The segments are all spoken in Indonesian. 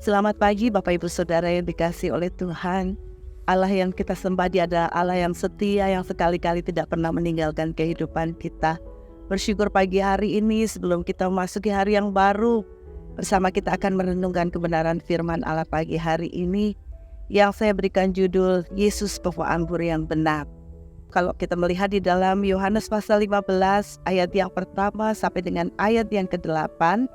Selamat pagi Bapak Ibu Saudara yang dikasihi oleh Tuhan. Allah yang kita sembah Dia adalah Allah yang setia, yang sekali-kali tidak pernah meninggalkan kehidupan kita. Bersyukur pagi hari ini sebelum kita memasuki hari yang baru, bersama kita akan merenungkan kebenaran firman Allah pagi hari ini, yang saya berikan judul Yesus Pokok Anggur yang Benar. Kalau kita melihat di dalam Yohanes pasal 15 ayat yang pertama sampai dengan ayat yang ke-8,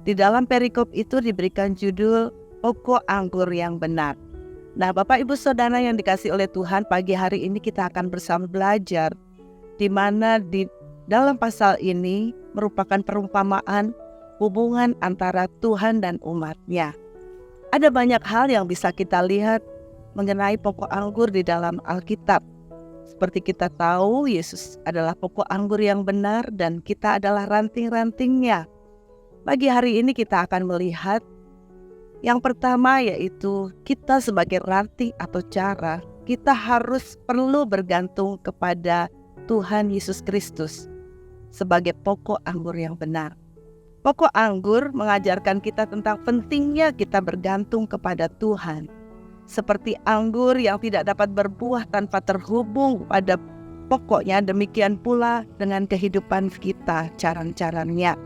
di dalam perikop itu diberikan judul Pokok Anggur yang Benar. Nah, Bapak Ibu Saudara yang dikasihi oleh Tuhan, pagi hari ini kita akan bersama belajar di mana di dalam pasal ini merupakan perumpamaan hubungan antara Tuhan dan umat-Nya. Ada banyak hal yang bisa kita lihat mengenai pokok anggur di dalam Alkitab. Seperti kita tahu, Yesus adalah pokok anggur yang benar dan kita adalah ranting-rantingnya. Pagi hari ini kita akan melihat yang pertama, yaitu kita sebagai ranting atau cara, kita perlu bergantung kepada Tuhan Yesus Kristus sebagai pokok anggur yang benar. Pokok anggur mengajarkan kita tentang pentingnya kita bergantung kepada Tuhan. Seperti anggur yang tidak dapat berbuah tanpa terhubung pada pokoknya, demikian pula dengan kehidupan kita, caranya.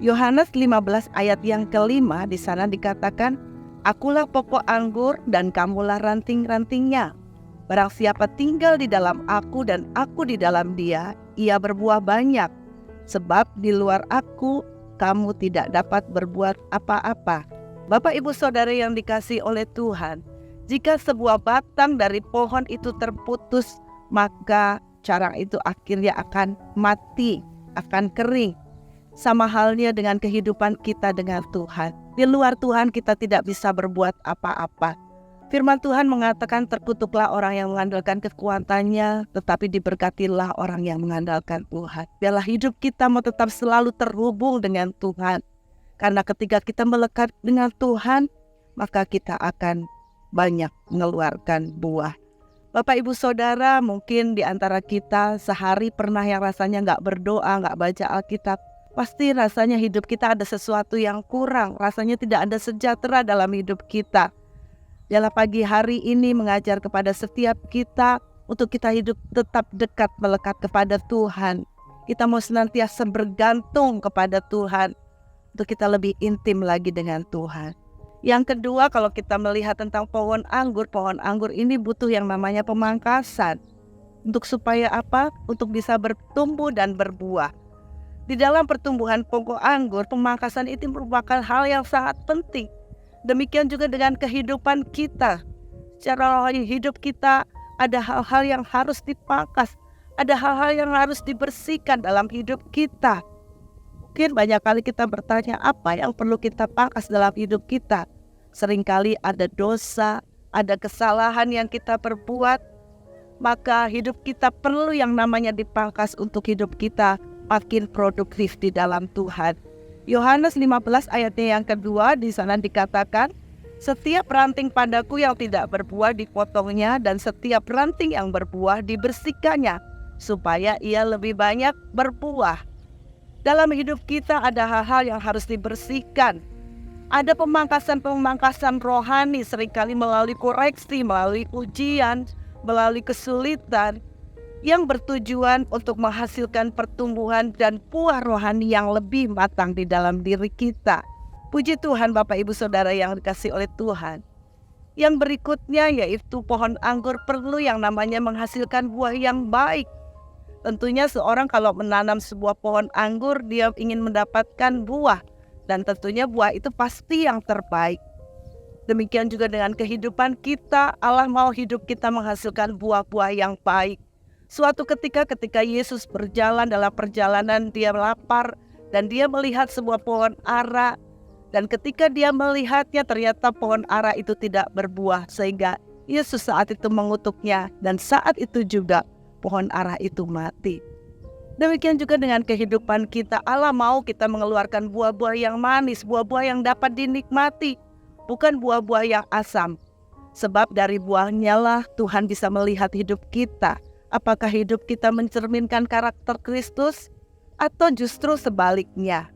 Yohanes 15 ayat yang ke-5 di sana dikatakan, "Akulah pokok anggur dan kamulah ranting-rantingnya. Barang siapa tinggal di dalam aku dan aku di dalam dia, ia berbuah banyak. Sebab di luar aku, kamu tidak dapat berbuat apa-apa." Bapak Ibu Saudara yang dikasihi oleh Tuhan, jika sebuah batang dari pohon itu terputus, maka carang itu akhirnya akan mati, akan kering. Sama halnya dengan kehidupan kita dengan Tuhan. Di luar Tuhan kita tidak bisa berbuat apa-apa. Firman Tuhan mengatakan, terkutuklah orang yang mengandalkan kekuatannya, tetapi diberkatilah orang yang mengandalkan Tuhan. Biarlah hidup kita mau tetap selalu terhubung dengan Tuhan. Karena ketika kita melekat dengan Tuhan, maka kita akan banyak mengeluarkan buah. Bapak Ibu Saudara, mungkin di antara kita sehari pernah yang rasanya gak berdoa, gak baca Alkitab. Pasti rasanya hidup kita ada sesuatu yang kurang, rasanya tidak ada sejahtera dalam hidup kita. Biarlah pagi hari ini mengajar kepada setiap kita untuk kita hidup tetap dekat melekat kepada Tuhan. Kita mau senantiasa bergantung kepada Tuhan untuk kita lebih intim lagi dengan Tuhan. Yang kedua, kalau kita melihat tentang pohon anggur ini butuh yang namanya pemangkasan. Untuk supaya apa? Untuk bisa bertumbuh dan berbuah. Di dalam pertumbuhan pokok anggur, pemangkasan itu merupakan hal yang sangat penting. Demikian juga dengan kehidupan kita. Secara hidup kita ada hal-hal yang harus dipangkas. Ada hal-hal yang harus dibersihkan dalam hidup kita. Mungkin banyak kali kita bertanya, apa yang perlu kita pangkas dalam hidup kita? Seringkali ada dosa, ada kesalahan yang kita perbuat. Maka hidup kita perlu yang namanya dipangkas untuk hidup kita makin produktif di dalam Tuhan. Yohanes 15 ayatnya yang kedua di sana dikatakan, "Setiap ranting padaku yang tidak berbuah dipotongnya, dan setiap ranting yang berbuah dibersihkannya, supaya ia lebih banyak berbuah." Dalam hidup kita ada hal-hal yang harus dibersihkan. Ada pemangkasan rohani seringkali melalui koreksi, melalui ujian, melalui kesulitan, yang bertujuan untuk menghasilkan pertumbuhan dan buah rohani yang lebih matang di dalam diri kita. Puji Tuhan Bapak Ibu Saudara yang dikasihi oleh Tuhan. Yang berikutnya yaitu pohon anggur perlu yang namanya menghasilkan buah yang baik. Tentunya seorang kalau menanam sebuah pohon anggur, dia ingin mendapatkan buah. Dan tentunya buah itu pasti yang terbaik. Demikian juga dengan kehidupan kita, Allah mau hidup kita menghasilkan buah-buah yang baik. Suatu ketika Yesus berjalan dalam perjalanan, dia lapar dan dia melihat sebuah pohon ara. Dan ketika dia melihatnya, ternyata pohon ara itu tidak berbuah, sehingga Yesus saat itu mengutuknya, dan saat itu juga pohon ara itu mati. Demikian juga dengan kehidupan kita, Allah mau kita mengeluarkan buah-buah yang manis, buah-buah yang dapat dinikmati, bukan buah-buah yang asam. Sebab dari buahnya lah Tuhan bisa melihat hidup kita. Apakah hidup kita mencerminkan karakter Kristus atau justru sebaliknya?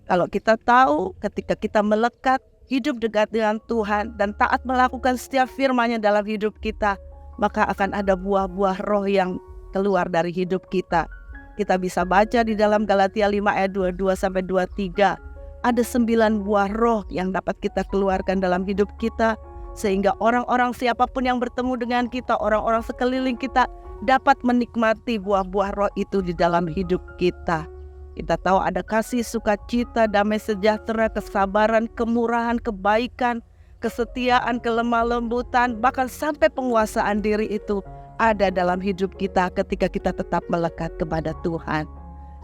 Kalau kita tahu ketika kita melekat hidup dekat dengan Tuhan, dan taat melakukan setiap firman-Nya dalam hidup kita, maka akan ada buah-buah roh yang keluar dari hidup kita. Kita bisa baca di dalam Galatia 5 ayat 22-23. Ada 9 buah roh yang dapat kita keluarkan dalam hidup kita, sehingga orang-orang siapapun yang bertemu dengan kita, orang-orang sekeliling kita, dapat menikmati buah-buah roh itu di dalam hidup kita. Kita tahu ada kasih, sukacita, damai sejahtera, kesabaran, kemurahan, kebaikan, kesetiaan, kelemah lembutan, bahkan sampai penguasaan diri itu ada dalam hidup kita ketika kita tetap melekat kepada Tuhan.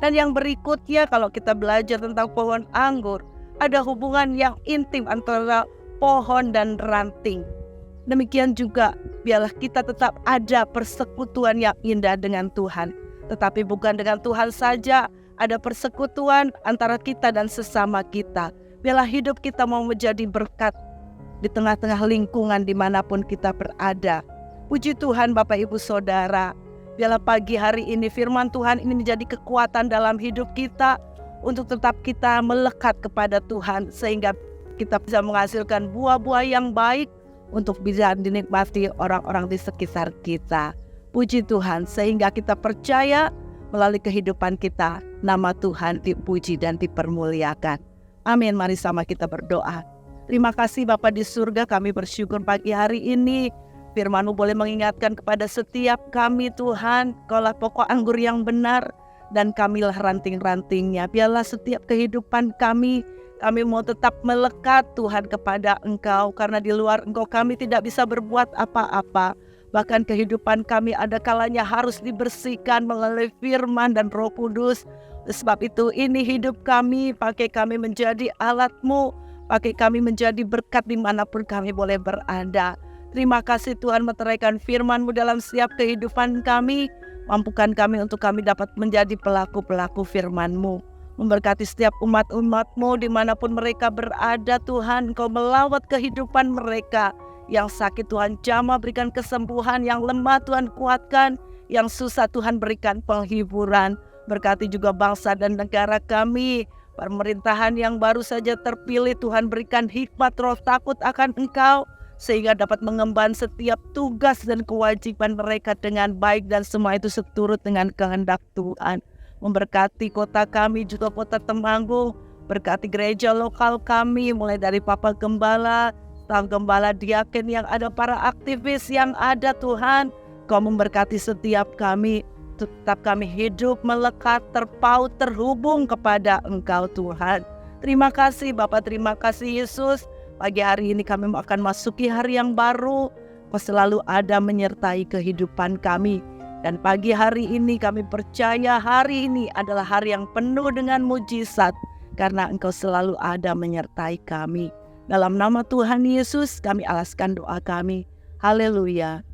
Dan yang berikutnya, kalau kita belajar tentang pohon anggur, ada hubungan yang intim antara pohon dan ranting. Demikian juga, biarlah kita tetap ada persekutuan yang indah dengan Tuhan. Tetapi bukan dengan Tuhan saja, ada persekutuan antara kita dan sesama kita. Biarlah hidup kita mau menjadi berkat di tengah-tengah lingkungan dimanapun kita berada. Puji Tuhan Bapak Ibu Saudara. Biarlah pagi hari ini firman Tuhan ini menjadi kekuatan dalam hidup kita untuk tetap kita melekat kepada Tuhan, sehingga kita bisa menghasilkan buah-buah yang baik untuk bisa dinikmati orang-orang di sekitar kita. Puji Tuhan, sehingga kita percaya melalui kehidupan kita, nama Tuhan dipuji dan dipermuliakan. Amin. Mari sama kita berdoa. Terima kasih Bapa di surga, kami bersyukur pagi hari ini firman-Mu boleh mengingatkan kepada setiap kami, Tuhan, Kaulah pokok anggur yang benar, dan kamilah ranting-rantingnya. Biarlah setiap kehidupan kami mau tetap melekat, Tuhan, kepada Engkau, karena di luar Engkau kami tidak bisa berbuat apa-apa. Bahkan kehidupan kami ada kalanya harus dibersihkan melalui firman dan Roh Kudus. Sebab itu ini hidup kami, pakai kami menjadi alat-Mu, pakai kami menjadi berkat dimanapun kami boleh berada. Terima kasih Tuhan, meteraikan firman-Mu dalam setiap kehidupan kami. Mampukan kami untuk kami dapat menjadi pelaku-pelaku firman-Mu. Memberkati setiap umat-umat-Mu dimanapun mereka berada, Tuhan. Engkau melawat kehidupan mereka. Yang sakit Tuhan jamah, berikan kesembuhan. Yang lemah Tuhan kuatkan. Yang susah Tuhan berikan penghiburan. Berkati juga bangsa dan negara kami. Pemerintahan yang baru saja terpilih, Tuhan berikan hikmat roh takut akan Engkau, sehingga dapat mengemban setiap tugas dan kewajiban mereka dengan baik, dan semua itu seturut dengan kehendak Tuhan. Memberkati kota kami juga kota Temanggung. Berkati gereja lokal kami, mulai dari Papa Gembala, Staf Gembala, Diaken yang ada, para aktivis yang ada, Tuhan. Kau memberkati setiap kami, tetap kami hidup, melekat, terpaut, terhubung kepada Engkau, Tuhan. Terima kasih Bapak, terima kasih Yesus. Pagi hari ini kami akan masuki hari yang baru. Kau selalu ada menyertai kehidupan kami. Dan pagi hari ini kami percaya hari ini adalah hari yang penuh dengan mujizat, karena Engkau selalu ada menyertai kami. Dalam nama Tuhan Yesus kami alaskan doa kami. Haleluya.